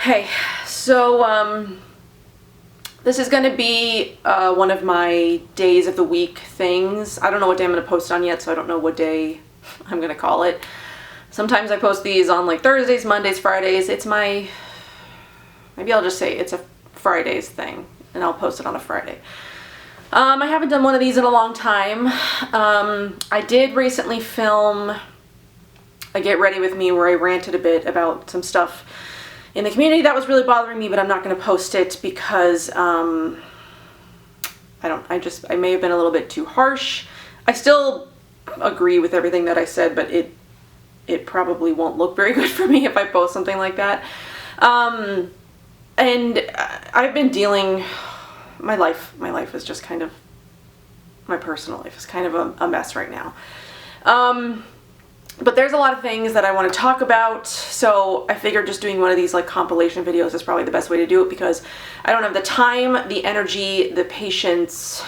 Hey, so this is going to be one of my days of the week things. I don't know what day I'm going to post on yet, so I don't know what day I'm going to call it. Sometimes I post these on like Thursdays, Mondays, Fridays. Maybe I'll just say it's a Fridays thing, and I'll post it on a Friday. I haven't done one of these in a long time. I did recently film a Get Ready With Me where I ranted a bit about some stuff in the community that was really bothering me, but I'm not going to post it because I may have been a little bit too harsh. I still agree with everything that I said, but it probably won't look very good for me if I post something like that. And I've been dealing, my life is just kind of, my personal life is kind of a mess right now. But there's a lot of things that I want to talk about, so I figured just doing one of these like compilation videos is probably the best way to do it, because I don't have the time, the energy, the patience,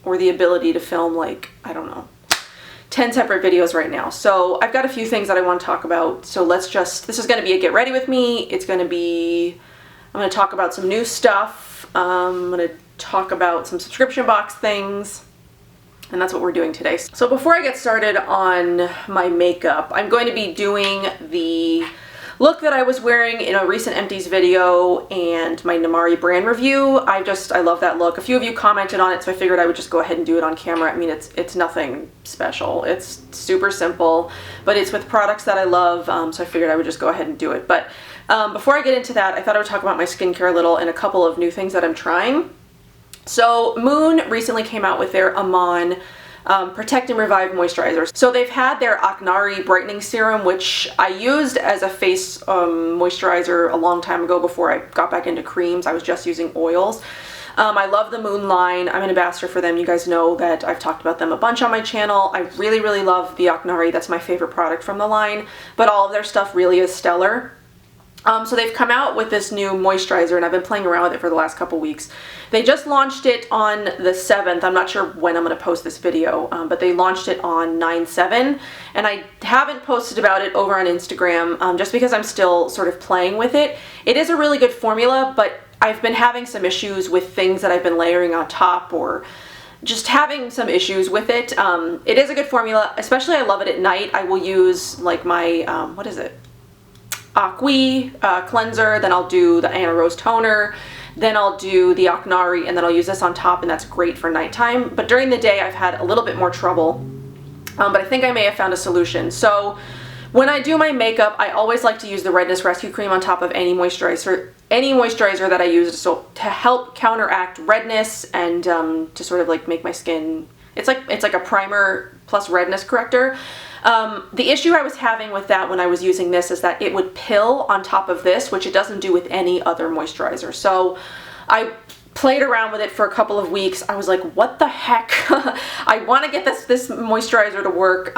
or the ability to film like, I don't know, 10 separate videos right now. So I've got a few things that I want to talk about, so this is going to be a Get Ready With Me. I'm going to talk about some new stuff. I'm going to talk about some subscription box things. And that's what we're doing today. So before I get started on my makeup, I'm going to be doing the look that I was wearing in a recent Empties video and my Namari brand review. I love that look. A few of you commented on it, so I figured I would just go ahead and do it on camera. I mean, it's nothing special. It's super simple, but it's with products that I love, so I figured I would just go ahead and do it. But before I get into that, I thought I would talk about my skincare a little and a couple of new things that I'm trying. So MUN recently came out with their MUN Protect and Revive Moisturizer. So they've had their Aknari Brightening Serum, which I used as a face moisturizer a long time ago before I got back into creams. I was just using oils. I love the MUN line. I'm an ambassador for them. You guys know that I've talked about them a bunch on my channel. I really, really love the Aknari. That's my favorite product from the line, but all of their stuff really is stellar. So they've come out with this new moisturizer, and I've been playing around with it for the last couple weeks. They just launched it on the 7th. I'm not sure when I'm going to post this video, but they launched it on 9/7, and I haven't posted about it over on Instagram just because I'm still sort of playing with it. It is a really good formula, but I've been having some issues with things that I've been layering on top, or just having some issues with it. It is a good formula, especially I love it at night. I will use like my, what is it? Aqui cleanser, then I'll do the Anna Rose toner, then I'll do the Aknari, and then I'll use this on top, and that's great for nighttime. But during the day I've had a little bit more trouble, but I think I may have found a solution. So when I do my makeup, I always like to use the Redness Rescue Cream on top of any moisturizer that I use, so to help counteract redness and to sort of like make my skin, it's like a primer plus redness corrector. The issue I was having with that when I was using this is that it would pill on top of this, which it doesn't do with any other moisturizer. So I played around with it for a couple of weeks. I was like, what the heck? I want to get this moisturizer to work.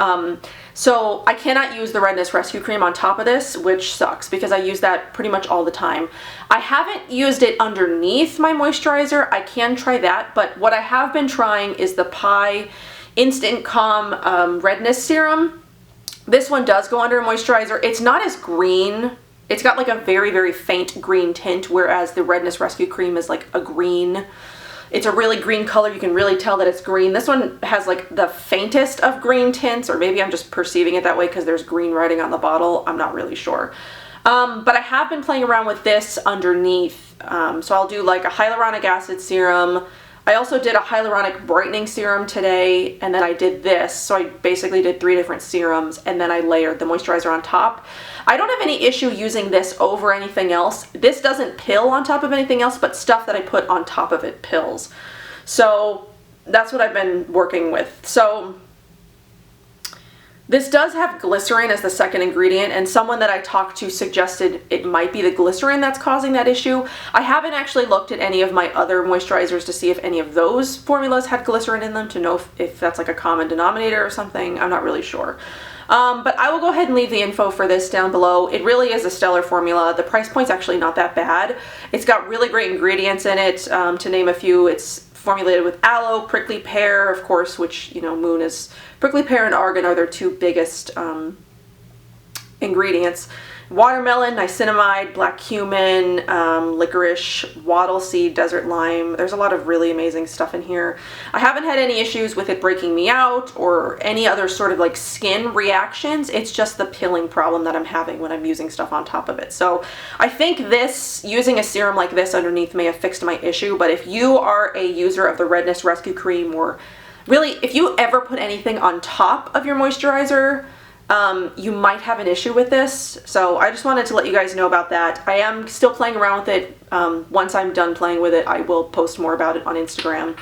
So I cannot use the Redness Rescue Cream on top of this, which sucks because I use that pretty much all the time. I haven't used it underneath my moisturizer. I can try that, but what I have been trying is the Pi Instant Calm Redness Serum. This one does go under a moisturizer. It's not as green. It's got like a very, very faint green tint, whereas the Redness Rescue Cream is like a green. It's a really green color. You can really tell that it's green. This one has like the faintest of green tints, or maybe I'm just perceiving it that way because there's green writing on the bottle. I'm not really sure. But I have been playing around with this underneath. So I'll do like a hyaluronic acid serum. I also did a hyaluronic brightening serum today, and then I did this. So I basically did 3 different serums, and then I layered the moisturizer on top. I don't have any issue using this over anything else. This doesn't pill on top of anything else, but stuff that I put on top of it pills. So that's what I've been working with. So this does have glycerin as the second ingredient, and someone that I talked to suggested it might be the glycerin that's causing that issue. I haven't actually looked at any of my other moisturizers to see if any of those formulas had glycerin in them to know if that's like a common denominator or something. I'm not really sure. But I will go ahead and leave the info for this down below. It really is a stellar formula. The price point's actually not that bad. It's got really great ingredients in it. To name a few, it's formulated with aloe, prickly pear, of course, which, you know, MUN is, prickly pear and argan are their 2 biggest ingredients. watermelon, niacinamide, black cumin, licorice, wattle seed, desert lime. There's a lot of really amazing stuff in here. I haven't had any issues with it breaking me out or any other sort of like skin reactions. It's just the pilling problem that I'm having when I'm using stuff on top of it. So I think using a serum like this underneath may have fixed my issue, but if you are a user of the Redness Rescue Cream, or really if you ever put anything on top of your moisturizer, you might have an issue with this. So I just wanted to let you guys know about that. I am still playing around with it. Once I'm done playing with it, I will post more about it on Instagram.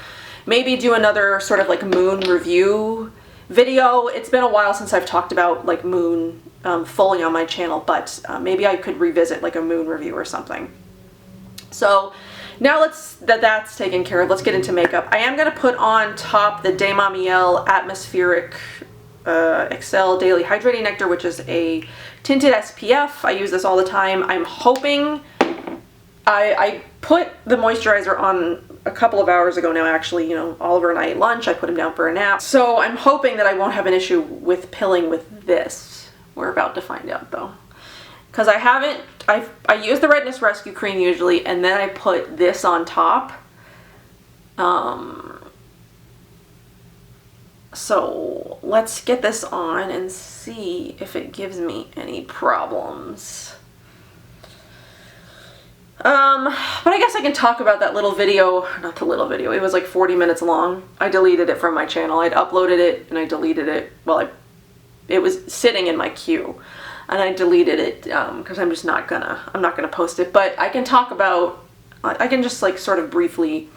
Maybe do another sort of like MUN review video. It's been a while since I've talked about like MUN fully on my channel, but maybe I could revisit like a MUN review or something. So now that's taken care of, let's get into makeup. I am going to put on top the De Mamiel Atmospheric Excel Daily Hydrating Nectar, which is a tinted SPF. I use this all the time. I'm hoping, I put the moisturizer on a couple of hours ago now, actually. You know, Oliver and I ate lunch, I put him down for a nap. So I'm hoping that I won't have an issue with pilling with this. We're about to find out though. Because I use the Redness Rescue Cream usually, and then I put this on top. So let's get this on and see if it gives me any problems. But I guess I can talk about that little video, not the little video, it was like 40 minutes long. I deleted it from my channel. I'd uploaded it and I deleted it. Well, it was sitting in my queue and I deleted it because I'm not gonna post it. But I can talk about, I can just like sort of briefly.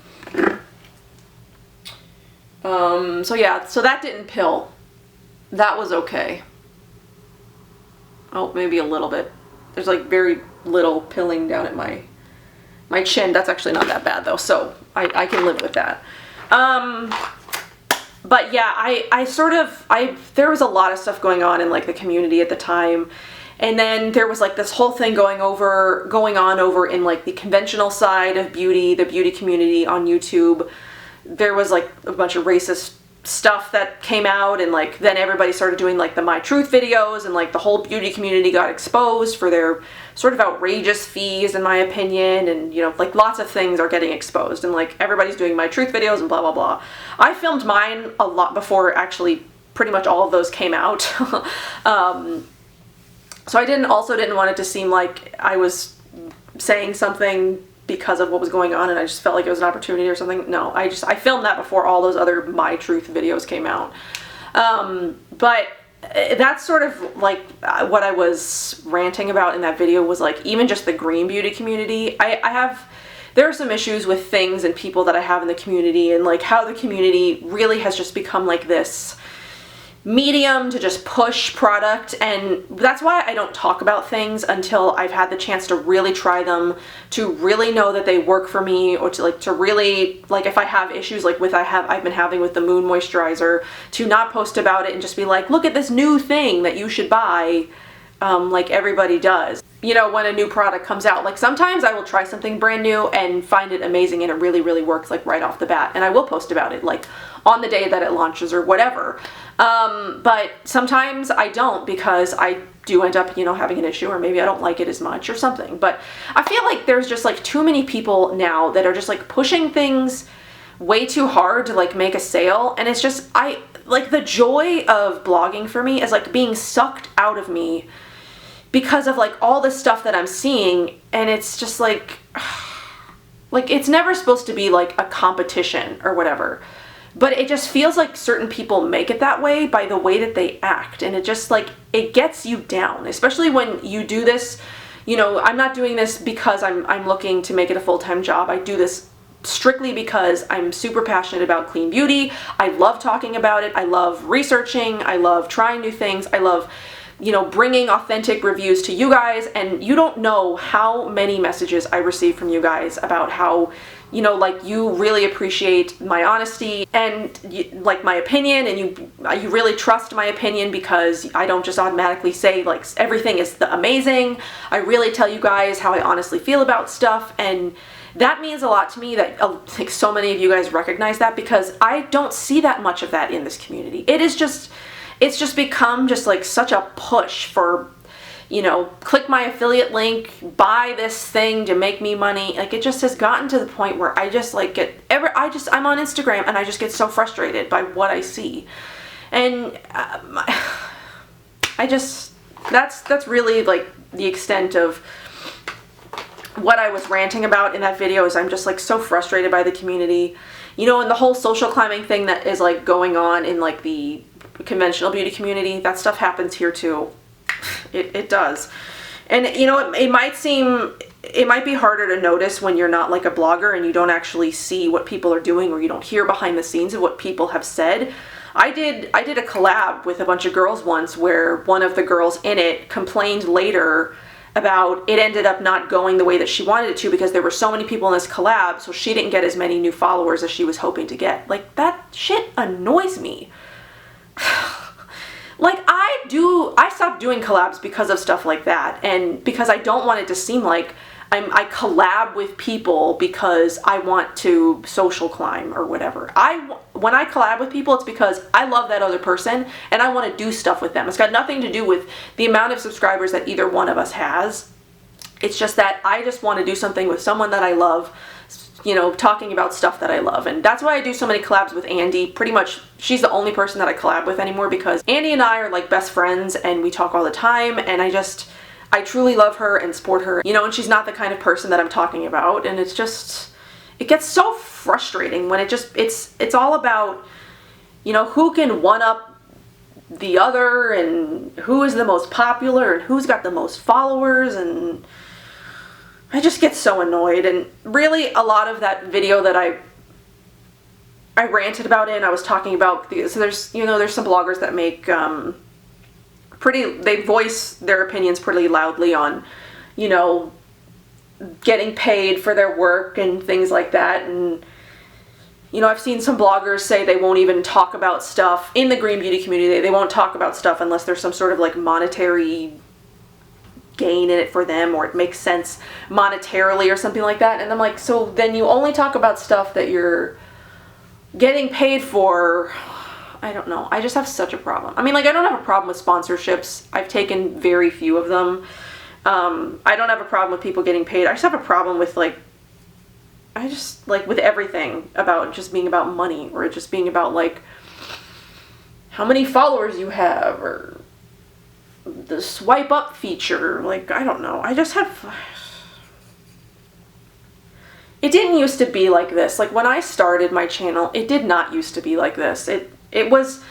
So yeah, so that didn't pill. That was okay. Oh, maybe a little bit. There's like very little pilling down at my chin. That's actually not that bad though, so I can live with that. But yeah, there was a lot of stuff going on in like the community at the time. And then there was like this whole thing going on over in like the conventional side of beauty, the beauty community on YouTube. There was like a bunch of racist stuff that came out, and like then everybody started doing like the My Truth videos, and like the whole beauty community got exposed for their sort of outrageous fees in my opinion, and you know, like lots of things are getting exposed, and like everybody's doing My Truth videos and blah blah blah. I filmed mine a lot before actually pretty much all of those came out. So I also didn't want it to seem like I was saying something because of what was going on and I just felt like it was an opportunity or something. No, I filmed that before all those other My Truth videos came out. But that's sort of like what I was ranting about in that video, was like even just the green beauty community. There are some issues with things and people that I have in the community, and like how the community really has just become like this medium to just push product, and that's why I don't talk about things until I've had the chance to really try them, to really know that they work for me, or to really, like if I have issues like I've been having with the MUN moisturizer, to not post about it and just be like, look at this new thing that you should buy, like everybody does. You know, when a new product comes out, like sometimes I will try something brand new and find it amazing and it really, really works like right off the bat, and I will post about it like on the day that it launches or whatever. But sometimes I don't, because I do end up, you know, having an issue, or maybe I don't like it as much or something. But I feel like there's just like too many people now that are just like pushing things way too hard to like make a sale, and it's just, like the joy of blogging for me is like being sucked out of me because of like all this stuff that I'm seeing, and it's just like it's never supposed to be like a competition or whatever, but it just feels like certain people make it that way by the way that they act, and it just like, it gets you down, especially when you do this. You know, I'm not doing this because I'm looking to make it a full-time job. I do this strictly because I'm super passionate about clean beauty. I love talking about it. I love researching. I love trying new things. I love, you know, bringing authentic reviews to you guys, and you don't know how many messages I receive from you guys about how, you know, like you really appreciate my honesty and like my opinion, and you really trust my opinion because I don't just automatically say like everything is amazing. I really tell you guys how I honestly feel about stuff, and that means a lot to me that like so many of you guys recognize that, because I don't see that much of that in this community. It's just become just like such a push for you know, click my affiliate link, buy this thing to make me money. Like, it just has gotten to the point where I just like I'm on Instagram and I just get so frustrated by what I see. And that's really like the extent of what I was ranting about in that video. Is I'm just like so frustrated by the community, you know, and the whole social climbing thing that is like going on in like the conventional beauty community. That stuff happens here too. It does. And you know, it might be harder to notice when you're not like a blogger and you don't actually see what people are doing, or you don't hear behind the scenes of what people have said. I did a collab with a bunch of girls once where one of the girls in it complained later about it ended up not going the way that she wanted it to because there were so many people in this collab, so she didn't get as many new followers as she was hoping to get. Like, that shit annoys me. Like, I stopped doing collabs because of stuff like that, and because I don't want it to seem like I collab with people because I want to social climb or whatever. When I collab with people, it's because I love that other person and I want to do stuff with them. It's got nothing to do with the amount of subscribers that either one of us has. It's just that I just want to do something with someone that I love, you know, talking about stuff that I love. And that's why I do so many collabs with Andy. Pretty much, she's the only person that I collab with anymore, because Andy and I are like best friends and we talk all the time, and I truly love her and support her, you know, and she's not the kind of person that I'm talking about. And it's just, it gets so frustrating when it's all about, you know, who can one up the other and who is the most popular and who's got the most followers, and I just get so annoyed. And really, a lot of that video that I ranted about it, and I was talking about, so there's, you know, there's some bloggers that make, they voice their opinions pretty loudly on, you know, getting paid for their work and things like that. And, you know, I've seen some bloggers say they won't even talk about stuff in the green beauty community. They won't talk about stuff unless there's some sort of like monetary gain in it for them, or it makes sense monetarily or something like that. And I'm like, so then you only talk about stuff that you're getting paid for. I don't know. I just have such a problem. I mean, like, I don't have a problem with sponsorships. I've taken very few of them. I don't have a problem with people getting paid. I just have a problem with, like, with everything about just being about money, or just being about, like, how many followers you have, or the swipe up feature. Like, I don't know. I just have... It didn't used to be like this. Like, when I started my channel, it did not used to be like this. It was,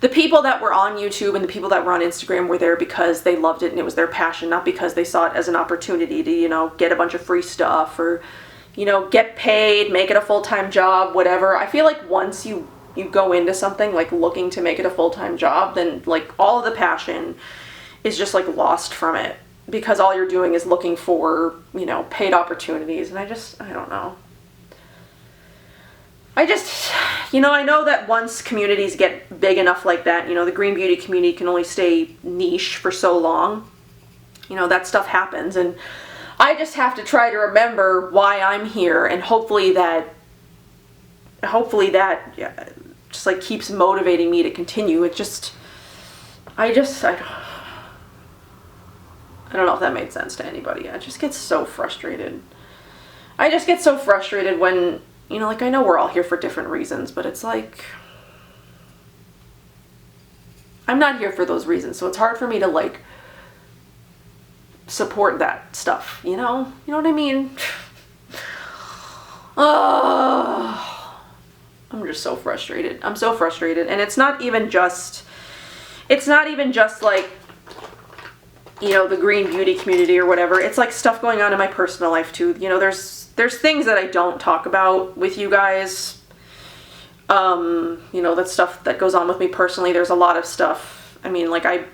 the people that were on YouTube and the people that were on Instagram were there because they loved it and it was their passion, not because they saw it as an opportunity to, you know, get a bunch of free stuff, or, you know, get paid, make it a full-time job, whatever. I feel like once you go into something like looking to make it a full-time job, then like all of the passion is just like lost from it, because all you're doing is looking for, you know, paid opportunities. And I don't know. You know, I know that once communities get big enough like that, you know, the green beauty community can only stay niche for so long. You know, that stuff happens, and I just have to try to remember why I'm here, and hopefully that just like keeps motivating me to continue. It just, I don't know if that made sense to anybody. I just get so frustrated. I just get so frustrated when, you know, like, I know we're all here for different reasons, but it's like, I'm not here for those reasons, so it's hard for me to, like, support that stuff, you know? You know what I mean? Oh, I'm just so frustrated. I'm so frustrated, and it's not even just like, you know, the green beauty community or whatever. It's like stuff going on in my personal life too. You know, there's things that I don't talk about with you guys. You know, that stuff that goes on with me personally. There's a lot of stuff. I mean, like, I'm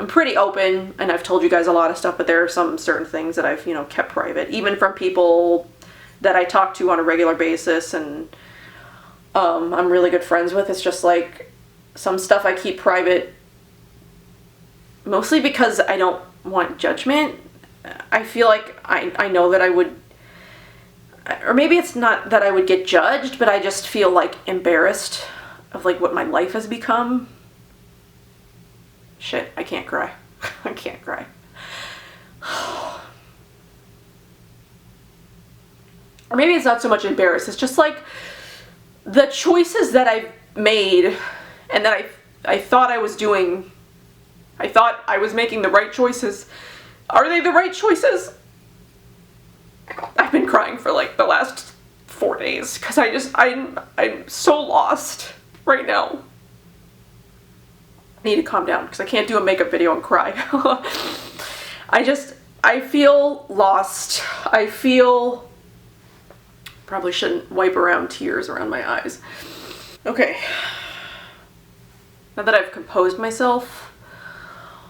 pretty open, and I've told you guys a lot of stuff, but there are some certain things that I've, you know, kept private, even from people that I talk to on a regular basis and I'm really good friends with. It's just like some stuff I keep private, mostly because I don't want judgment. I feel like I know that I would, or maybe it's not that I would get judged, but I just feel like embarrassed of like what my life has become. Shit, I can't cry. I can't cry. or maybe it's not so much embarrassed, it's just like the choices that I've made and that I thought I was doing, I thought I was making the right choices. Are they the right choices? I've been crying for like the last 4 days because I'm so lost right now. I need to calm down because I can't do a makeup video and cry. I feel lost. I feel, probably shouldn't wipe around tears around my eyes. Okay. Now that I've composed myself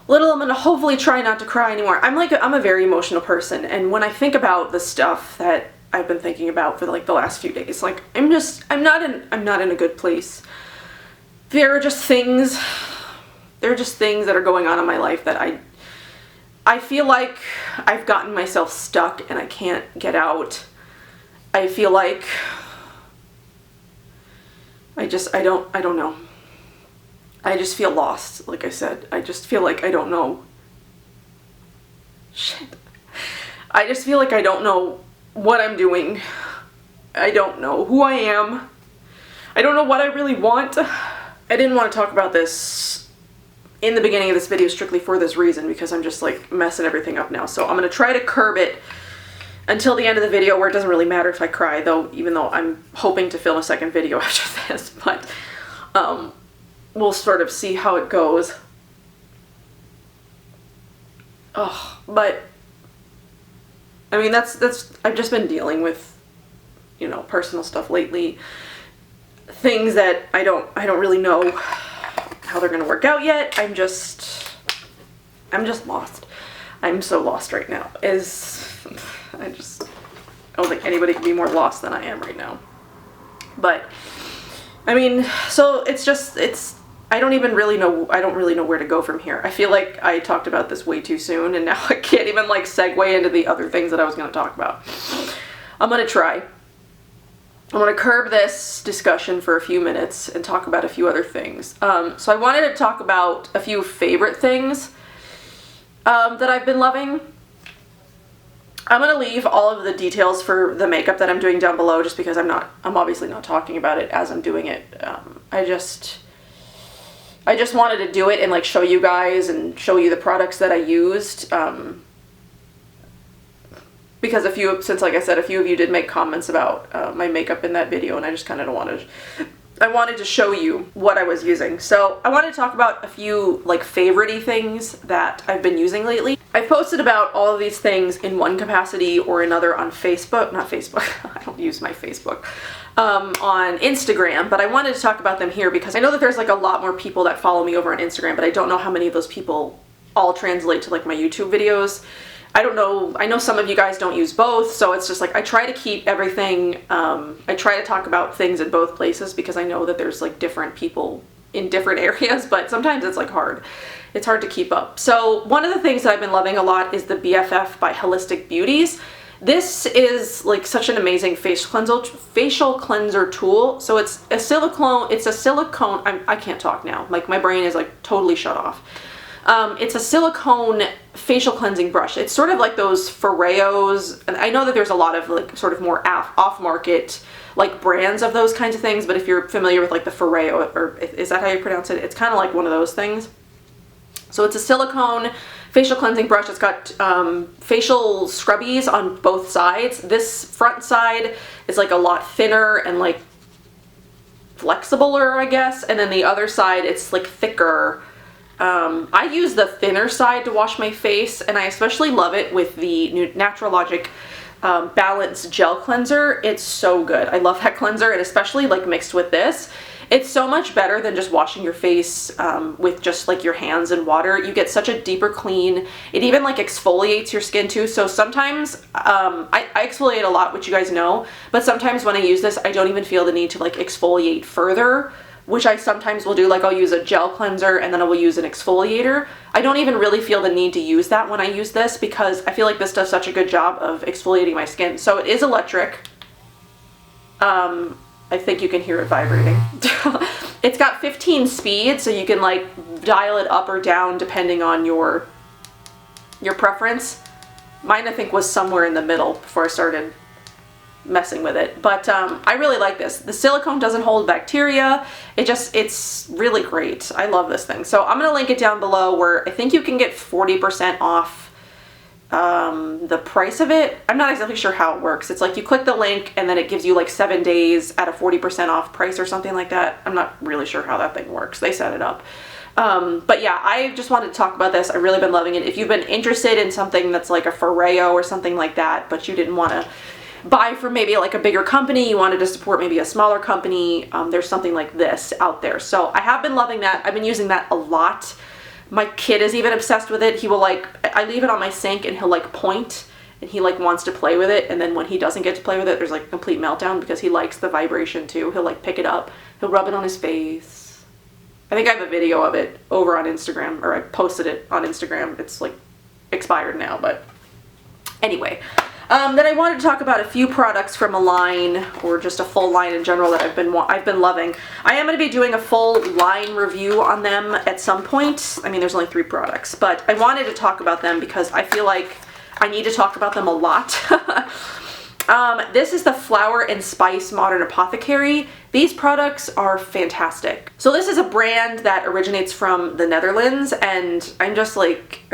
a little, I'm gonna hopefully try not to cry anymore. I'm a very emotional person, and when I think about the stuff that I've been thinking about for like the last few days, like I'm not in a good place. There are just things that are going on in my life that I feel like I've gotten myself stuck and I can't get out. I feel like I don't know. I just feel lost, like I said. I just feel like I don't know. Shit. I just feel like I don't know what I'm doing. I don't know who I am. I don't know what I really want. I didn't want to talk about this in the beginning of this video strictly for this reason, because I'm just like messing everything up now. So I'm going to try to curb it until the end of the video, where it doesn't really matter if I cry, though, even though I'm hoping to film a second video after this, but we'll sort of see how it goes. Oh, but I mean, that's I've just been dealing with, you know, personal stuff lately. Things that I don't really know how they're gonna work out yet. I'm just lost. I'm so lost right now. I don't think anybody can be more lost than I am right now. But I mean, so I don't really know where to go from here. I feel like I talked about this way too soon, and now I can't even like segue into the other things that I was going to talk about. I'm going to try. I'm going to curb this discussion for a few minutes and talk about a few other things. So I wanted to talk about a few favorite things that I've been loving. I'm going to leave all of the details for the makeup that I'm doing down below, just because I'm obviously not talking about it as I'm doing it. I just wanted to do it and like show you guys and show you the products that I used, because since like I said, a few of you did make comments about my makeup in that video, and I just kind of I wanted to show you what I was using. So I wanted to talk about a few like favorite-y things that I've been using lately. I've posted about all of these things in one capacity or another on Facebook, not Facebook, I don't use my Facebook, on Instagram, but I wanted to talk about them here because I know that there's like a lot more people that follow me over on Instagram, but I don't know how many of those people all translate to like my YouTube videos. I don't know, I know some of you guys don't use both, so it's just like I try to keep everything, I try to talk about things in both places because I know that there's like different people in different areas, but sometimes it's like hard. It's hard to keep up. So one of the things that I've been loving a lot is the BFF by Holistic Beauties. This is like such an amazing facial cleanser tool. So it's a silicone, I can't talk now, like my brain is like totally shut off. It's a silicone facial cleansing brush. It's sort of like those Foreos, and I know that there's a lot of like sort of more off-market like brands of those kinds of things, but if you're familiar with like the Foreo, or is that how you pronounce it? It's kind of like one of those things. So it's a silicone facial cleansing brush. It's got facial scrubbies on both sides. This front side is like a lot thinner and like flexibler, I guess, and then the other side it's like thicker. I use the thinner side to wash my face, and I especially love it with the Natural Logic Balance Gel Cleanser. It's so good. I love that cleanser, and especially like mixed with this. It's so much better than just washing your face with just like your hands and water. You get such a deeper clean. It even like exfoliates your skin too. So sometimes I exfoliate a lot, which you guys know, but sometimes when I use this, I don't even feel the need to like exfoliate further, which I sometimes will do. Like I'll use a gel cleanser and then I will use an exfoliator. I don't even really feel the need to use that when I use this because I feel like this does such a good job of exfoliating my skin. So it is electric. I think you can hear it vibrating. It's got 15 speeds, so you can like dial it up or down depending on your preference. Mine I think was somewhere in the middle before I started messing with it. But I really like this. The silicone doesn't hold bacteria. It's really great. I love this thing. So I'm going to link it down below, where I think you can get 40% off the price of it. I'm not exactly sure how it works. It's like you click the link and then it gives you like 7 days at a 40% off price or something like that. I'm not really sure how that thing works. They set it up. But yeah, I just wanted to talk about this. I've really been loving it. If you've been interested in something that's like a Foreo or something like that, but you didn't want to buy from maybe like a bigger company, you wanted to support maybe a smaller company, there's something like this out there. So I have been loving that. I've been using that a lot. My kid is even obsessed with it. He will like, I leave it on my sink and he'll like point and he like wants to play with it. And then when he doesn't get to play with it, there's like a complete meltdown because he likes the vibration too. He'll like pick it up. He'll rub it on his face. I think I have a video of it over on Instagram, or I posted it on Instagram. It's like expired now, but anyway. Then I wanted to talk about a few products from a line, or just a full line in general, that I've been loving. I am going to be doing a full line review on them at some point. I mean, there's only 3 products, but I wanted to talk about them because I feel like I need to talk about them a lot. This is the Flower and Spice Modern Apothecary. These products are fantastic. So this is a brand that originates from the Netherlands, and I'm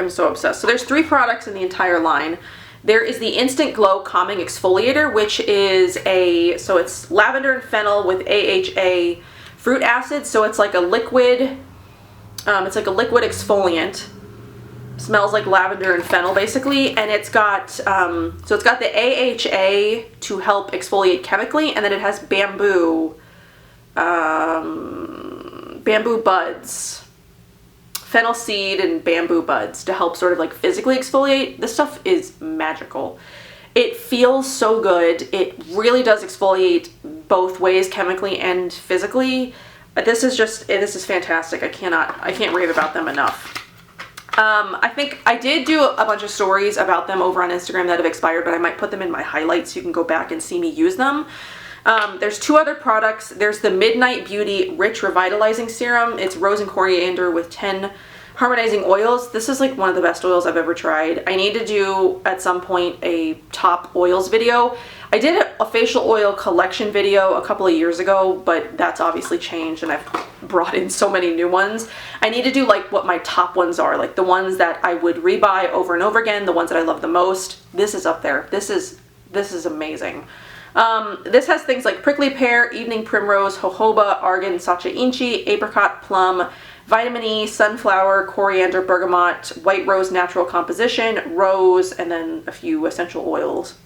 so obsessed. So there's 3 products in the entire line. There is the Instant Glow Calming Exfoliator, which is so it's lavender and fennel with AHA fruit acid. So it's like a liquid, exfoliant. Smells like lavender and fennel basically. And it's got, so it's got the AHA to help exfoliate chemically. And then it has bamboo buds. Fennel seed and bamboo buds to help sort of like physically exfoliate. This stuff is magical. It feels so good. It really does exfoliate both ways, chemically and physically. This is fantastic. I can't rave about them enough. I think I did do a bunch of stories about them over on Instagram that have expired, but I might put them in my highlights so you can go back and see me use them. There's 2 other products. There's the Midnight Beauty Rich Revitalizing Serum. It's rose and coriander with 10 harmonizing oils. This is like one of the best oils I've ever tried. I need to do at some point a top oils video. I did a facial oil collection video a couple of years ago, but that's obviously changed and I've brought in so many new ones. I need to do like what my top ones are, like the ones that I would rebuy over and over again, the ones that I love the most. This is up there. This is amazing. This has things like prickly pear, evening primrose, jojoba, argan, sacha inchi, apricot, plum, vitamin E, sunflower, coriander, bergamot, white rose natural composition, rose, and then a few essential oils.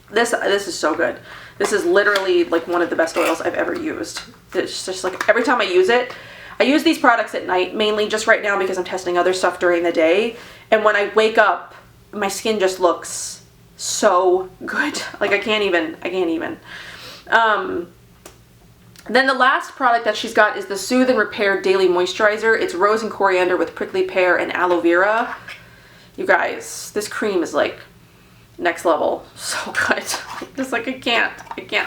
This is so good. This is literally like one of the best oils I've ever used. It's just like every time I use it, I use these products at night, mainly just right now because I'm testing other stuff during the day. And when I wake up, my skin just looks so good. Like I can't even. Then the last product that she's got is the Soothe and Repair Daily Moisturizer. It's rose and coriander with prickly pear and aloe vera. You guys, this cream is like next level. So good. Just like I can't.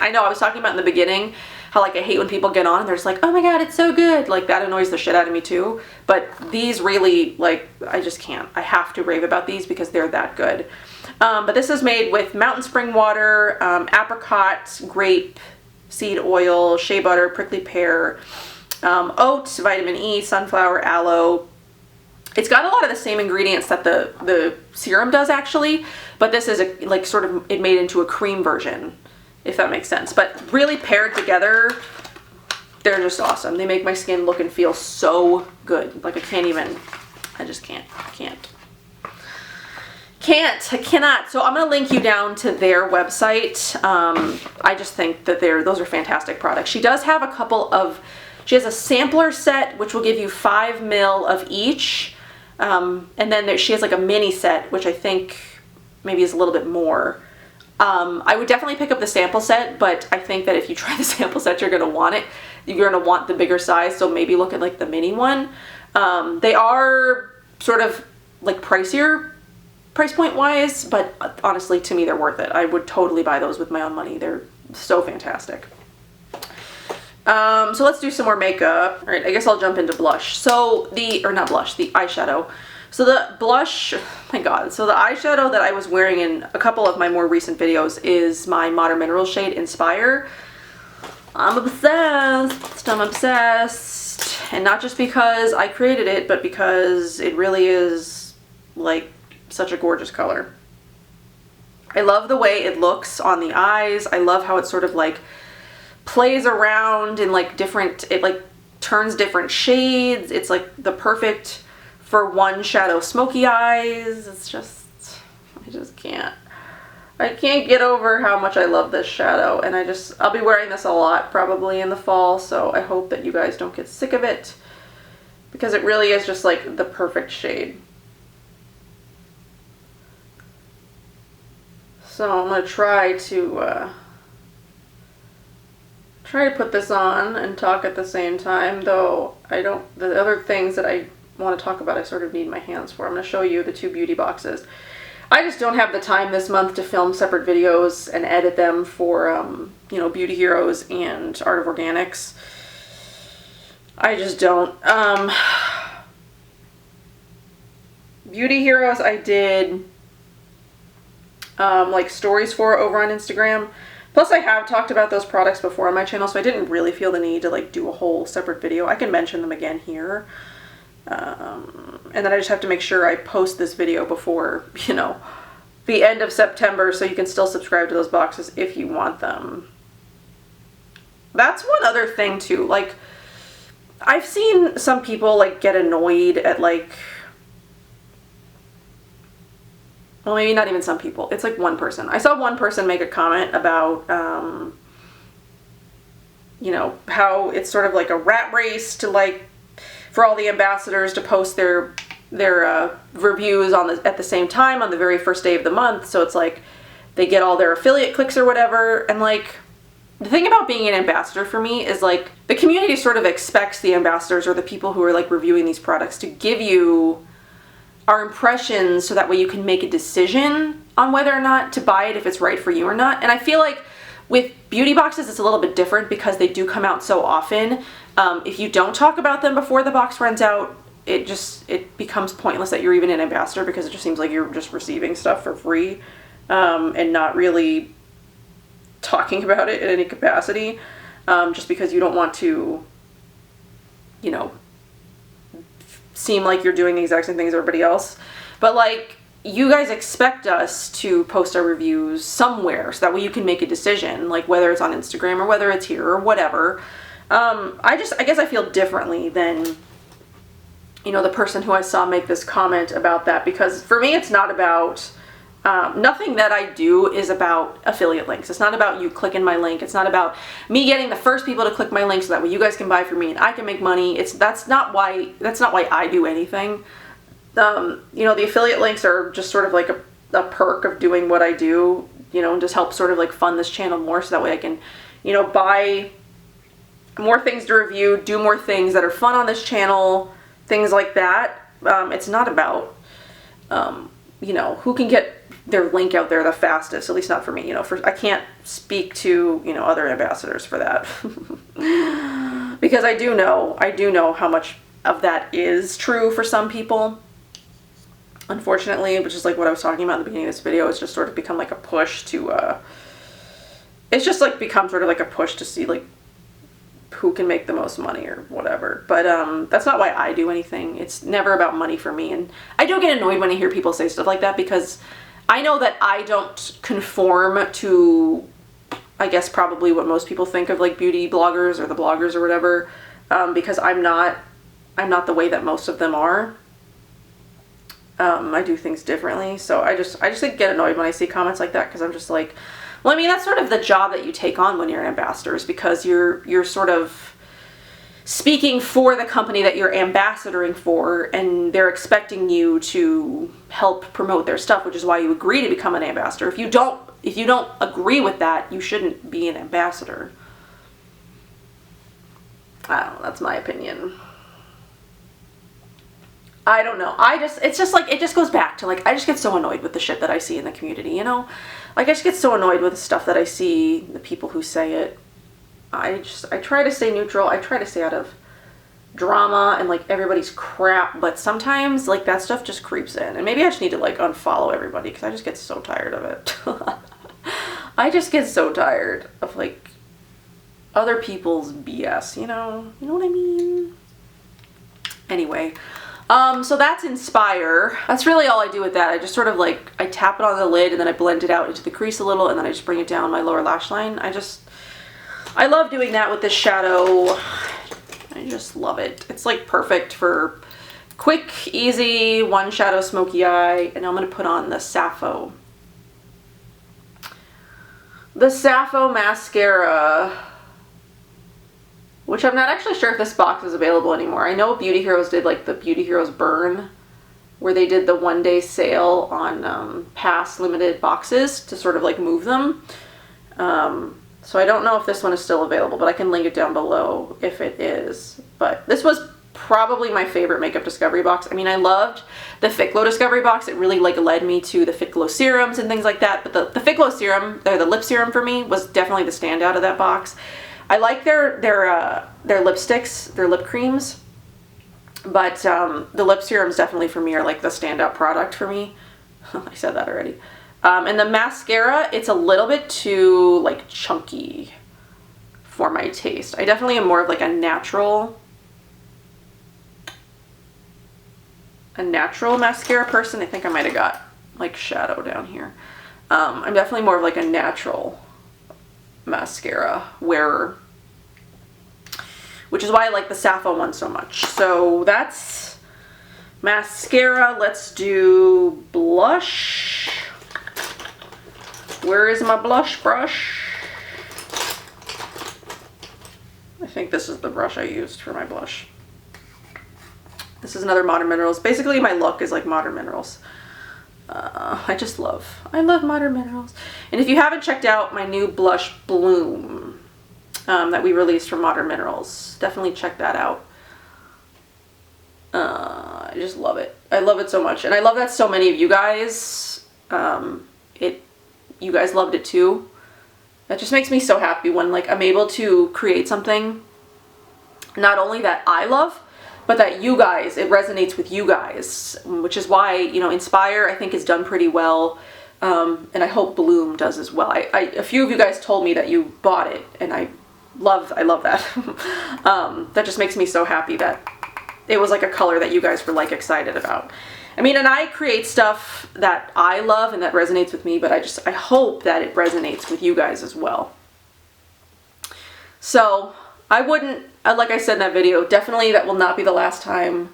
I know I was talking about in the beginning how like I hate when people get on and they're just like, oh my god, it's so good. Like that annoys the shit out of me too. But these really, like, I just can't. I have to rave about these because they're that good. But this is made with mountain spring water, apricot, grape, seed oil, shea butter, prickly pear, oats, vitamin E, sunflower, aloe. It's got a lot of the same ingredients that the serum does actually, but this is it made into a cream version, if that makes sense. But really paired together, they're just awesome. They make my skin look and feel so good. Like I just can't. I cannot. So I'm going to link you down to their website. I just think that those are fantastic products. She does have she has a sampler set, which will give you 5 ml of each. And then she has like a mini set, which I think maybe is a little bit more. I would definitely pick up the sample set, but I think that if you try the sample set, you're going to want it. You're going to want the bigger size, so maybe look at like the mini one. They are sort of like pricier price point wise, but honestly to me they're worth it. I would totally buy those with my own money. They're so fantastic. So let's do some more makeup. All right, I guess I'll jump into blush. So the eyeshadow. So the blush, oh my god, so the eyeshadow that I was wearing in a couple of my more recent videos is my Modern Minerals shade Inspire. I'm obsessed. I'm obsessed. And not just because I created it, but because it really is like such a gorgeous color. I love the way it looks on the eyes. I love how it sort of like plays around in like different, it like turns different shades. It's like the perfect for one shadow smoky eyes. It's just, I just can't. I can't get over how much I love this shadow, and I'll be wearing this a lot probably in the fall, so I hope that you guys don't get sick of it, because it really is just like the perfect shade. So I'm going to try to put this on and talk at the same time, though the other things that I want to talk about I sort of need my hands for. I'm going to show you the two beauty boxes. I just don't have the time this month to film separate videos and edit them for, you know, Beauty Heroes and Art of Organics. I just don't. Beauty Heroes I did, like stories for over on Instagram. Plus I have talked about those products before on my channel, so I didn't really feel the need to like do a whole separate video. I can mention them again here. And then I just have to make sure I post this video before, you know, the end of September, so you can still subscribe to those boxes if you want them. That's one other thing too. Like, I've seen some people like get annoyed at like, well, maybe not even some people. It's like one person. I saw one person make a comment about, you know, how it's sort of like a rat race to like, for all the ambassadors to post their reviews at the same time on the very first day of the month. So it's like they get all their affiliate clicks or whatever. And like, the thing about being an ambassador for me is like the community sort of expects the ambassadors or the people who are like reviewing these products to give you our impressions, so that way you can make a decision on whether or not to buy it, if it's right for you or not. And I feel like with beauty boxes it's a little bit different because they do come out so often. If you don't talk about them before the box runs out, it becomes pointless that you're even an ambassador, because it just seems like you're just receiving stuff for free, and not really talking about it in any capacity, just because you don't want to, you know, seem like you're doing the exact same thing as everybody else. But like, you guys expect us to post our reviews somewhere, so that way you can make a decision, like whether it's on Instagram or whether it's here or whatever. I guess I feel differently than, you know, the person who I saw make this comment about that, because for me it's not about, nothing that I do is about affiliate links. It's not about you clicking my link. It's not about me getting the first people to click my link so that way you guys can buy from me and I can make money. That's not why I do anything. You know, the affiliate links are just sort of like a perk of doing what I do, you know, and just help sort of like fund this channel more, so that way I can, you know, buy more things to review, do more things that are fun on this channel, things like that. It's not about, you know, who can get their link out there the fastest, at least not for me, you know, I can't speak to, you know, other ambassadors for that. Because I do know how much of that is true for some people, unfortunately, which is like what I was talking about in the beginning of this video. It's just sort of become like a push to, it's just like become sort of like a push to see like who can make the most money or whatever. But that's not why I do anything. It's never about money for me. And I do get annoyed when I hear people say stuff like that, because I know that I don't conform to, I guess, probably what most people think of like beauty bloggers or the bloggers or whatever, because I'm not the way that most of them are. I do things differently. So I just like get annoyed when I see comments like that, because I'm just like, well, I mean, that's sort of the job that you take on when you're an ambassador, is because you're sort of speaking for the company that you're ambassadoring for, and they're expecting you to help promote their stuff, which is why you agree to become an ambassador. If you don't agree with that, you shouldn't be an ambassador. I don't know, that's my opinion. I don't know. It's just like, it just goes back to like, I just get so annoyed with the shit that I see in the community, you know? Like, I just get so annoyed with the stuff that I see, the people who say it. I try to stay neutral. I try to stay out of drama and like everybody's crap, but sometimes like that stuff just creeps in, and maybe I just need to like unfollow everybody because I just get so tired of it. I just get so tired of like other people's BS, you know what I mean? Anyway, so that's Inspire. That's really all I do with that. I just sort of like, I tap it on the lid and then I blend it out into the crease a little, and then I just bring it down my lower lash line. I love doing that with this shadow. I just love it. It's like perfect for quick, easy, one shadow smoky eye. And I'm going to put on the Sappho. The Sappho mascara, which I'm not actually sure if this box is available anymore. I know Beauty Heroes did like the Beauty Heroes Burn, where they did the one-day sale on past limited boxes to sort of like move them. So I don't know if this one is still available, but I can link it down below if it is. But this was probably my favorite makeup discovery box. I mean, I loved the Fit Glow discovery box. It really like led me to the Fit Glow serums and things like that. But the Fit Glow serum, or the lip serum for me, was definitely the standout of that box. I like their lipsticks, their lip creams, but the lip serums definitely for me are like the standout product for me. I said that already. And the mascara, it's a little bit too like chunky for my taste. I definitely am more of like a natural mascara person. I think I might have got like shadow down here. I'm definitely more of like a natural mascara wearer, which is why I like the Sappho one so much. So that's mascara. Let's do blush. Where is my blush brush? I think this is the brush I used for my blush. This is another Modern Minerals. Basically my look is like Modern Minerals. I love Modern Minerals. And if you haven't checked out my new blush Bloom that we released from Modern Minerals, definitely check that out. I just love it. I love it so much. And I love that so many of you guys, you guys loved it too. That just makes me so happy when like I'm able to create something not only that I love, but that you guys, it resonates with you guys, which is why, you know, Inspire I think is done pretty well, and I hope Bloom does as well. A few of you guys told me that you bought it, and I love that. That just makes me so happy that it was like a color that you guys were like excited about. I mean, and I create stuff that I love and that resonates with me, but I hope that it resonates with you guys as well. So I wouldn't, like I said in that video, definitely that will not be the last time,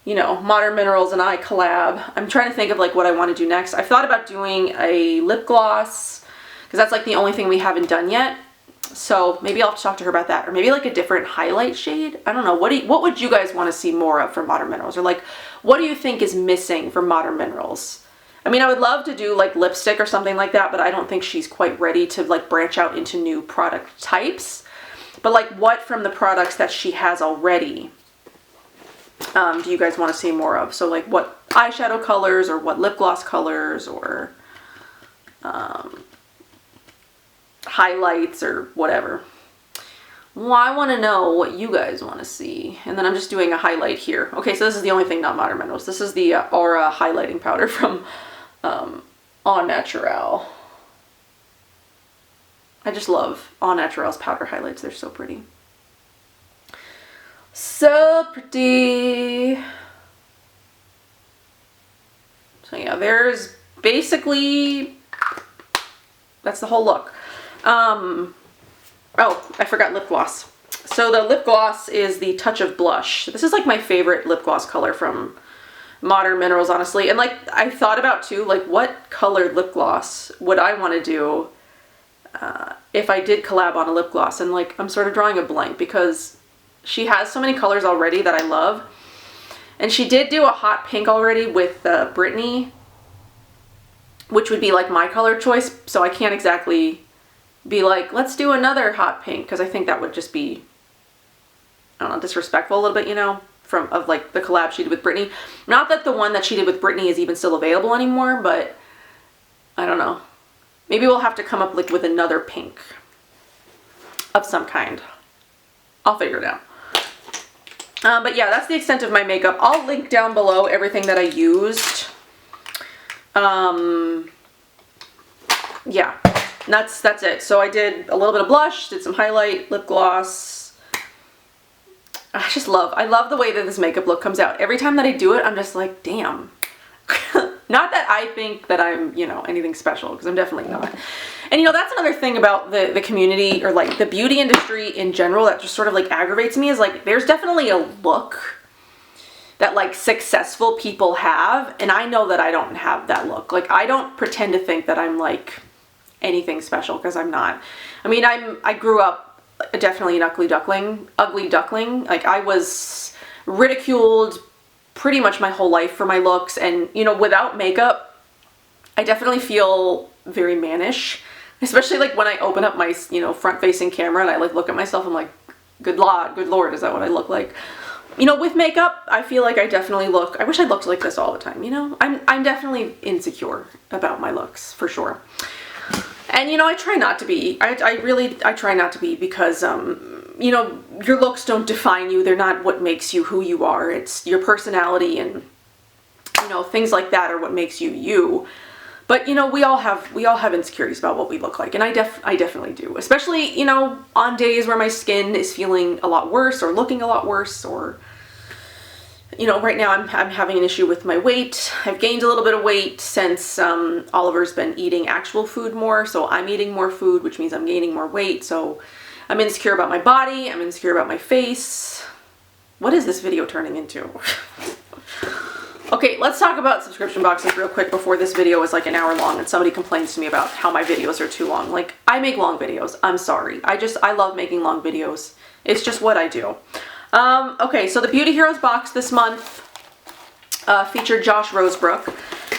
you know, Modern Minerals and I collab. I'm trying to think of like what I want to do next. I've thought about doing a lip gloss, because that's like the only thing we haven't done yet. So maybe I'll have to talk to her about that, or maybe like a different highlight shade. I don't know. What would you guys want to see more of from Modern Minerals? Or like, what do you think is missing from Modern Minerals? I mean, I would love to do like lipstick or something like that, but I don't think she's quite ready to like branch out into new product types. But like, what from the products that she has already do you guys want to see more of? So like, what eyeshadow colors, or what lip gloss colors, or highlights, or whatever. Well, I want to know what you guys want to see. And then I'm just doing a highlight here. Okay, so this is the only thing not Modern Minerals. This is the Aura highlighting powder from Au Naturel. I just love Au Naturel's powder highlights. They're so pretty. So pretty. So yeah, there's basically, that's the whole look. Oh, I forgot lip gloss. So the lip gloss is the Touch of Blush. This is like my favorite lip gloss color from Modern Minerals, honestly. And like, I thought about too, like what colored lip gloss would I want to do if I did collab on a lip gloss? And like, I'm sort of drawing a blank because she has so many colors already that I love. And she did do a hot pink already with Brittany, which would be like my color choice. So I can't exactly be like, let's do another hot pink, because I think that would just be, I don't know, disrespectful a little bit, you know, of like the collab she did with Brittany. Not that the one that she did with Brittany is even still available anymore, but I don't know. Maybe we'll have to come up like with another pink of some kind. I'll figure it out. But yeah, that's the extent of my makeup. I'll link down below everything that I used. Yeah, that's it. So I did a little bit of blush, did some highlight, lip gloss. I love the way that this makeup look comes out. Every time that I do it, I'm just like, damn. Not that I think that I'm, you know, anything special, because I'm definitely not. And you know, that's another thing about the community, or like the beauty industry in general, that just sort of like aggravates me, is like there's definitely a look that like successful people have, and I know that I don't have that look. Like, I don't pretend to think that I'm like anything special, because I'm not. I mean, I grew up definitely an ugly duckling. Like, I was ridiculed pretty much my whole life for my looks, and you know, without makeup, I definitely feel very mannish, especially like when I open up my, you know, front-facing camera and I like look at myself, I'm like, good Lord, is that what I look like? You know, with makeup, I feel like I definitely look, I wish I looked like this all the time, you know? I'm definitely insecure about my looks, for sure. And you know, I try not to be. I try not to be, because you know, your looks don't define you. They're not what makes you who you are. It's your personality, and you know, things like that are what makes you you. But you know, we all have insecurities about what we look like, and I definitely do. Especially, you know, on days where my skin is feeling a lot worse, or looking a lot worse, or you know, right now I'm having an issue with my weight. I've gained a little bit of weight since Oliver's been eating actual food more, so I'm eating more food, which means I'm gaining more weight. So I'm insecure about my body, I'm insecure about my face. What is this video turning into? Okay, let's talk about subscription boxes real quick before this video is like an hour long and somebody complains to me about how my videos are too long. Like, I make long videos, I'm sorry. I love making long videos. It's just what I do. Okay, so the Beauty Heroes box this month featured Josh Rosebrook.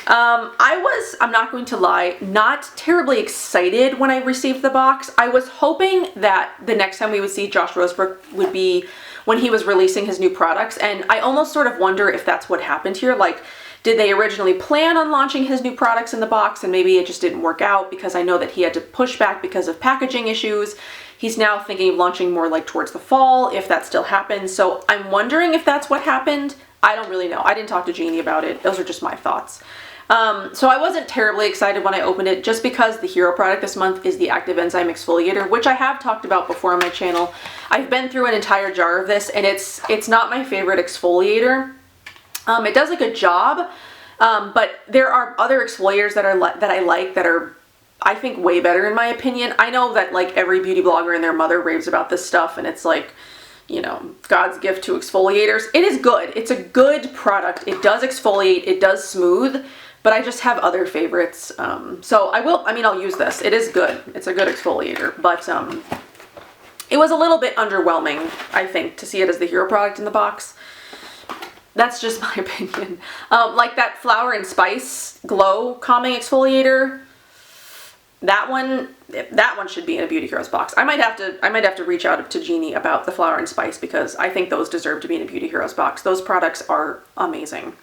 I'm not going to lie, not terribly excited when I received the box. I was hoping that the next time we would see Josh Rosebrook would be when he was releasing his new products, and I almost sort of wonder if that's what happened here. Like, did they originally plan on launching his new products in the box, and maybe it just didn't work out, because I know that he had to push back because of packaging issues. He's now thinking of launching more like towards the fall, if that still happens. So I'm wondering if that's what happened. I don't really know. I didn't talk to Jeannie about it. Those are just my thoughts. So I wasn't terribly excited when I opened it, just because the hero product this month is the Active Enzyme Exfoliator, which I have talked about before on my channel. I've been through an entire jar of this, and it's not my favorite exfoliator. It does a good job, but there are other exfoliators that I like that are, I think, way better in my opinion. I know that like every beauty blogger and their mother raves about this stuff, and it's like, you know, God's gift to exfoliators. It is good. It's a good product. It does exfoliate. It does smooth, but I just have other favorites. So I'll use this. It is good. It's a good exfoliator, but it was a little bit underwhelming, I think, to see it as the hero product in the box. That's just my opinion. Like that Flower and Spice Glow Calming Exfoliator, that one should be in a Beauty Heroes box. I might have to reach out to Jeannie about the Flower and Spice, because I think those deserve to be in a Beauty Heroes box. Those products are amazing.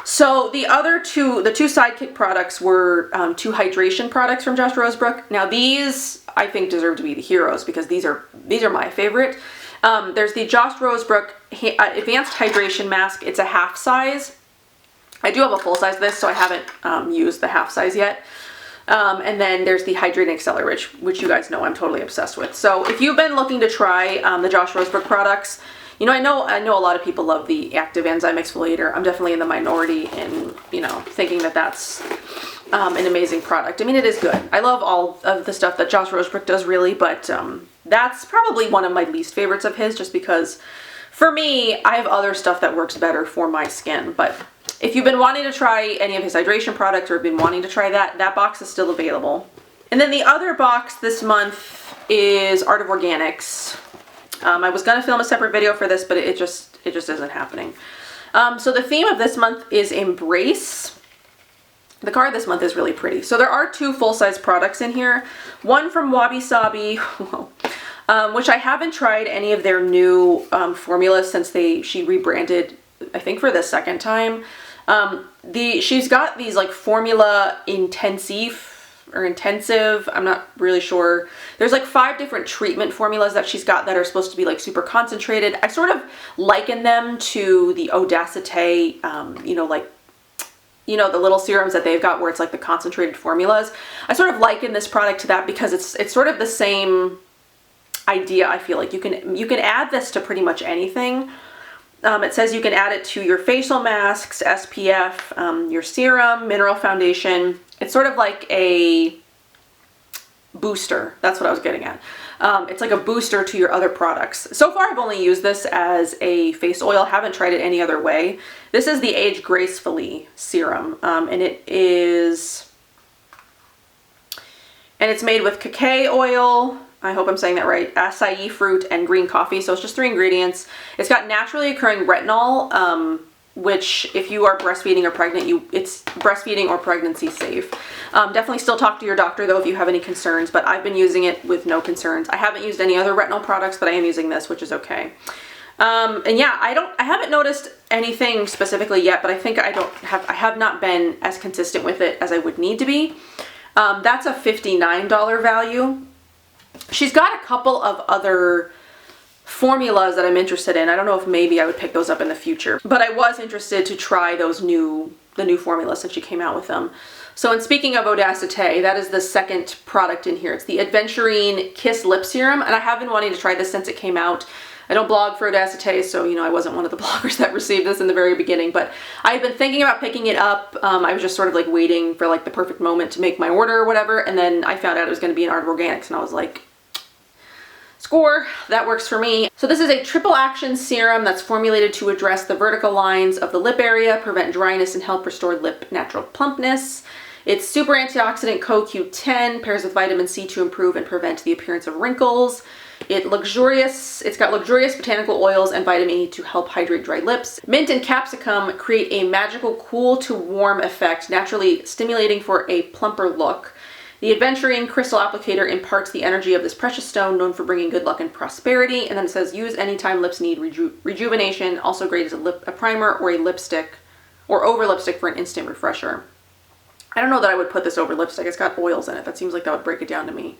So the two sidekick products were two hydration products from Josh Rosebrook. Now these I think deserve to be the heroes, because these are my favorite. There's the Josh Rosebrook Advanced Hydration Mask. It's a half size. I do have a full size of this, so I haven't used the half size yet. And then there's the Hydrating Accelerator, which you guys know I'm totally obsessed with. So if you've been looking to try the Josh Rosebrook products, you know, I know a lot of people love the Active Enzyme Exfoliator. I'm definitely in the minority in, you know, thinking that that's an amazing product. I mean, it is good. I love all of the stuff that Josh Rosebrook does, really, but that's probably one of my least favorites of his, just because for me, I have other stuff that works better for my skin. But if you've been wanting to try any of his hydration products, or been wanting to try that box is still available. And then the other box this month is Art of Organics. I was gonna film a separate video for this, but it just isn't happening. So the theme of this month is Embrace. The card this month is really pretty. So there are two full-size products in here. One from Wabi Sabi, which I haven't tried any of their new formulas since she rebranded, I think, for the second time. She's got these like Formula Intensive, or intensive. I'm not really sure. There's like 5 different treatment formulas that she's got that are supposed to be like super concentrated. I sort of liken them to the Audacité, the little serums that they've got where it's like the concentrated formulas. I sort of liken this product to that because it's sort of the same idea. I feel like you can add this to pretty much anything. It says you can add it to your facial masks, SPF, your serum, mineral foundation. It's sort of like a booster. That's what I was getting at. It's like a booster to your other products. So far I've only used this as a face oil. Haven't tried it any other way. This is the Age Gracefully serum, and it's made with cacao oil, I hope I'm saying that right, acai fruit, and green coffee. So it's just 3 ingredients. It's got naturally occurring retinol, which if you are breastfeeding or pregnant, it's breastfeeding or pregnancy safe. Definitely still talk to your doctor though if you have any concerns, but I've been using it with no concerns. I haven't used any other retinol products, but I am using this, which is okay. And yeah, I haven't noticed anything specifically yet, but I think I have not been as consistent with it as I would need to be. That's a $59 value. She's got a couple of other formulas that I'm interested in. I don't know if maybe I would pick those up in the future, but I was interested to try the new formulas since she came out with them. So, in speaking of Audacité, that is the second product in here. It's the Adventurine Kiss Lip Serum, and I have been wanting to try this since it came out. I don't blog for Audacité, so I wasn't one of the bloggers that received this in the very beginning, but I had been thinking about picking it up. I was just sort of like waiting for like the perfect moment to make my order or whatever, and then I found out it was going to be in Art of Organics, and I was like, score, that works for me. So this is a triple action serum that's formulated to address the vertical lines of the lip area, prevent dryness, and help restore lip natural plumpness. It's super antioxidant CoQ10, pairs with vitamin C to improve and prevent the appearance of wrinkles. It's got luxurious botanical oils and vitamin E to help hydrate dry lips. Mint and capsicum create a magical cool to warm effect, naturally stimulating for a plumper look. The Adventurine Crystal Applicator imparts the energy of this precious stone known for bringing good luck and prosperity. And then it says, use anytime lips need rejuvenation. Also great as a primer or a lipstick, or over lipstick for an instant refresher. I don't know that I would put this over lipstick. It's got oils in it. That seems like that would break it down to me.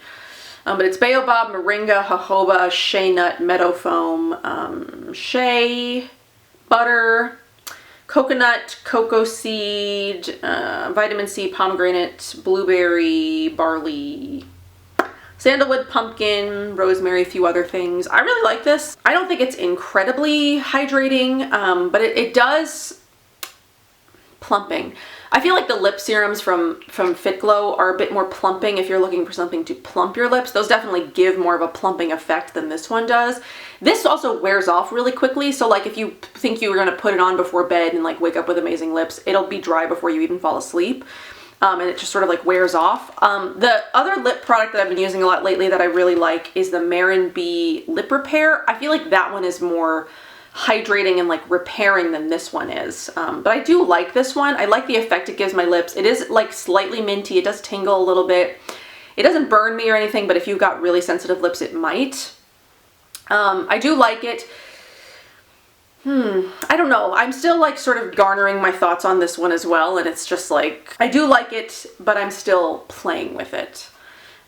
But it's baobab, moringa, jojoba, shea nut, meadow foam, shea, butter, coconut, cocoa seed, vitamin C, pomegranate, blueberry, barley, sandalwood, pumpkin, rosemary, a few other things. I really like this. I don't think it's incredibly hydrating, but it does plumping. I feel like the lip serums from Fit Glow are a bit more plumping if you're looking for something to plump your lips. Those definitely give more of a plumping effect than this one does. This also wears off really quickly, so like if you think you were going to put it on before bed and like wake up with amazing lips, it'll be dry before you even fall asleep. And it just sort of like wears off. The other lip product that I've been using a lot lately that I really like is the Marin B Lip Repair. I feel like that one is more hydrating and like repairing than this one is. But I do like this one. I like the effect it gives my lips. It is like slightly minty. It does tingle a little bit. It doesn't burn me or anything, but if you've got really sensitive lips, it might. I do like it. I don't know. I'm still like sort of garnering my thoughts on this one as well, and it's just like, I do like it, but I'm still playing with it.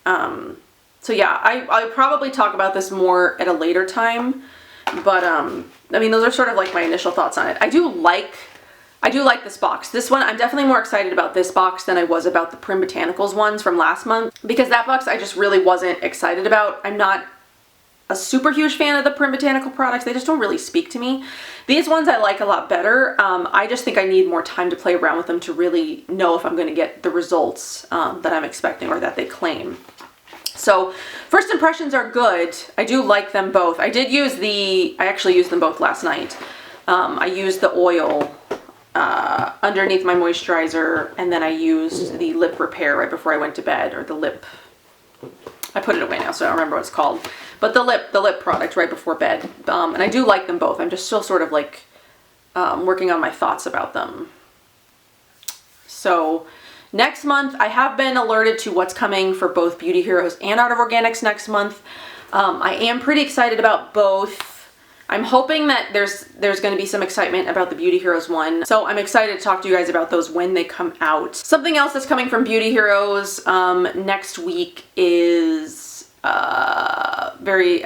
So yeah, I'll probably talk about this more at a later time, but I mean, those are sort of like my initial thoughts on it. I do like this box. This one, I'm definitely more excited about this box than I was about the Prim Botanicals ones from last month, because that box I just really wasn't excited about. I'm not a super huge fan of the Prim Botanical products. They just don't really speak to me. These ones I like a lot better. I just think I need more time to play around with them to really know if I'm going to get the results that I'm expecting or that they claim. So first impressions are good. I do like them both. I actually used them both last night. I used the oil underneath my moisturizer, and then I used the lip repair right before I went to bed, or the lip, I put it away now so I don't remember what it's called, but the lip product right before bed. And I do like them both. I'm just still sort of like working on my thoughts about them. So next month, I have been alerted to what's coming for both Beauty Heroes and Art of Organics next month. I am pretty excited about both. I'm hoping that there's going to be some excitement about the Beauty Heroes one. So I'm excited to talk to you guys about those when they come out. Something else that's coming from Beauty Heroes next week is I'm very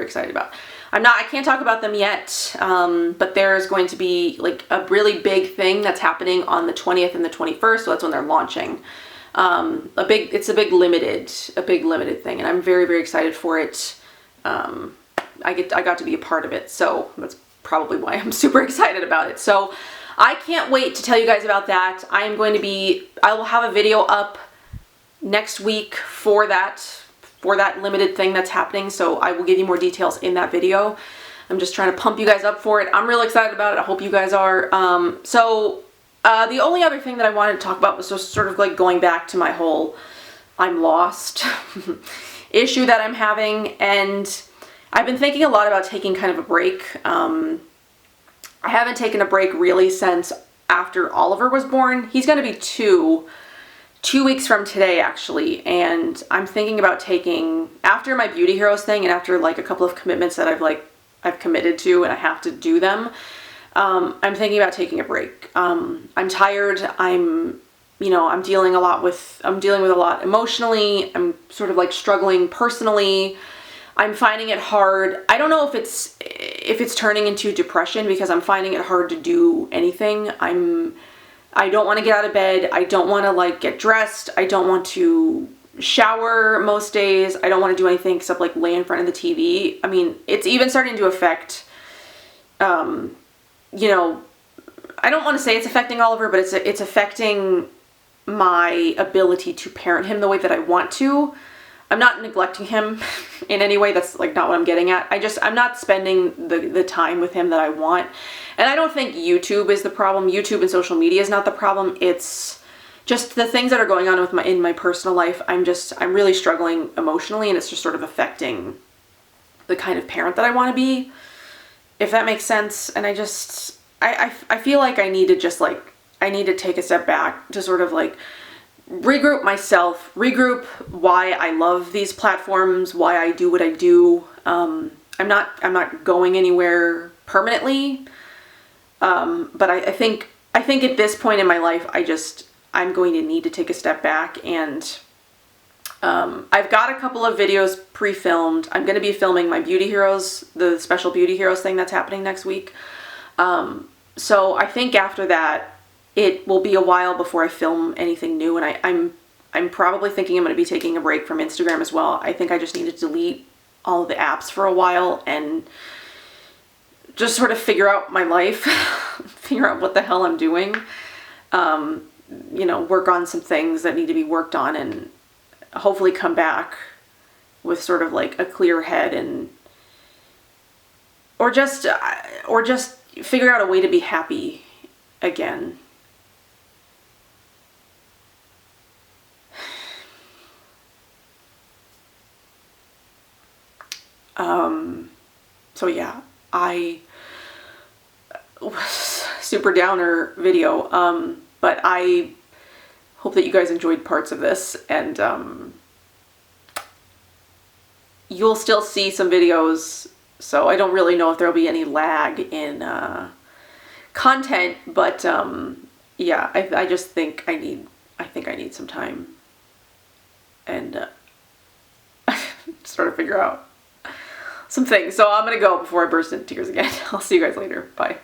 excited about. I can't talk about them yet, but there's going to be like a really big thing that's happening on the 20th and the 21st, so that's when they're launching. It's a big limited thing, and I'm very excited for it. I got to be a part of it, so that's probably why I'm super excited about it. So I can't wait to tell you guys about that. I will have a video up next week for that limited thing that's happening, so I will give you more details in that video. I'm just trying to pump you guys up for it. I'm real excited about it. I hope you guys are. The only other thing that I wanted to talk about was just sort of like going back to my whole I'm lost issue that I'm having, and I've been thinking a lot about taking kind of a break. I haven't taken a break really since after Oliver was born. He's going to be two weeks from today, actually, and I'm thinking about taking, after my Beauty Heroes thing and after like a couple of commitments that I've committed to and I have to do them, I'm thinking about taking a break. I'm tired. I'm dealing with a lot emotionally. I'm sort of like struggling personally. I'm finding it hard. I don't know if it's turning into depression, because I'm finding it hard to do anything. I don't want to get out of bed. I don't want to like get dressed. I don't want to shower most days. I don't want to do anything except like lay in front of the TV. I mean, it's even starting to affect, I don't want to say it's affecting Oliver, but it's affecting my ability to parent him the way that I want to. I'm not neglecting him in any way. That's like not what I'm getting at. I'm not spending the time with him that I want. And I don't think YouTube is the problem. YouTube and social media is not the problem. It's just the things that are going on in my personal life. I'm really struggling emotionally, and it's just sort of affecting the kind of parent that I want to be, if that makes sense. And I feel like I need to take a step back to sort of like regroup myself, regroup why I love these platforms, why I do what I do. I'm not going anywhere permanently. But I think at this point in my life, I'm going to need to take a step back, and I've got a couple of videos pre-filmed. I'm going to be filming my Beauty Heroes, the special Beauty Heroes thing that's happening next week. So I think after that, it will be a while before I film anything new, and I'm probably thinking I'm going to be taking a break from Instagram as well. I think I just need to delete all of the apps for a while and just sort of figure out my life, figure out what the hell I'm doing, work on some things that need to be worked on, and hopefully come back with sort of like a clear head, or just figure out a way to be happy again. So yeah, super downer video, but I hope that you guys enjoyed parts of this, and you'll still see some videos, so I don't really know if there'll be any lag in content, but yeah, I just think I need some time and sort of figure out some things. So I'm gonna go before I burst into tears again. I'll see you guys later. Bye.